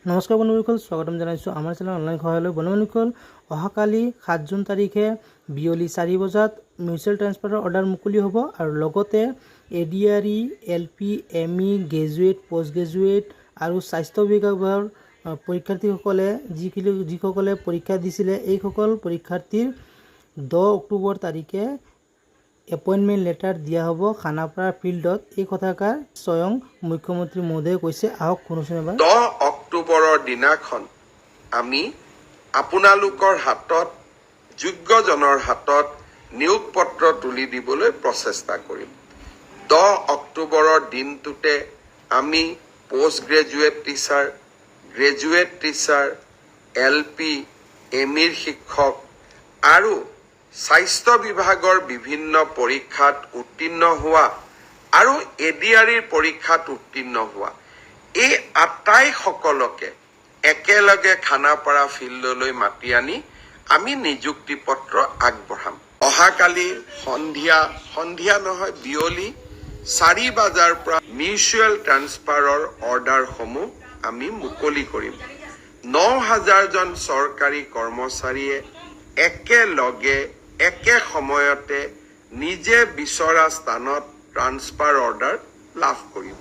নমস্কাৰ বন্ধুসকল, স্বাগতম জনাইছোঁ আমাৰ চেনেল অনলাইন সহায়লৈ। বন্ধুসকল, অহাকালি 7 জুন তাৰিখে বিয়লি 4 বজাত মিউচুৱেল ট্ৰান্সফাৰৰ অৰ্ডাৰ মুকলি হ'ব আৰু লগতে ADRE, LP, ME, graduate, post graduate আৰু স্বাস্থ্য বিভাগৰ পৰীক্ষাৰ্থীসকলে যিসকলে পৰীক্ষা দিছিলে এইসকল পৰীক্ষাৰ্থীৰ 10 অক্টোবৰ তাৰিখে এপইণ্টমেণ্ট লেটাৰ দিয়া হ'ব খানাপাৰা ফিল্ডত। এই কথাষাৰ স্বয়ং মুখ্যমন্ত্ৰী মহোদয়ে কৈছে। আহক শুনোচোন এবাৰ। 10 অক্টোবৰৰ দিনাখন আমি আপোনালোকৰ হাতত যোগ্যজনৰ হাতত নিয়োগ পত্ৰ তুলি দিবলৈ প্ৰচেষ্টা কৰিম। 10 অক্টোবৰৰ দিনটোতে আমি post graduate teacher, graduate teacher, LP, ME শিক্ষক আৰু স্বাস্থ্য বিভাগৰ বিভিন্ন পৰীক্ষাত উত্তীৰ্ণ হোৱা আৰু ADRE পৰীক্ষাত উত্তীৰ্ণ হোৱা এই আটাইসকলকে একেলগে খানাপাৰা ফিল্ডলৈ মাতি আনি আমি নিযুক্তি পত্ৰ আগবঢ়াম। অহাকালি সন্ধিয়া নহয় বিয়লি 4 বজাৰ পৰা মিউচুৱেল ট্ৰান্সফাৰৰ অৰ্ডাৰসমূহ আমি মুকলি কৰিম। 9000 জন চৰকাৰী কৰ্মচাৰীয়ে একেলগে একে সময়তে নিজে বিচৰা স্থানত ট্ৰান্সফাৰ অৰ্ডাৰ লাভ কৰিব।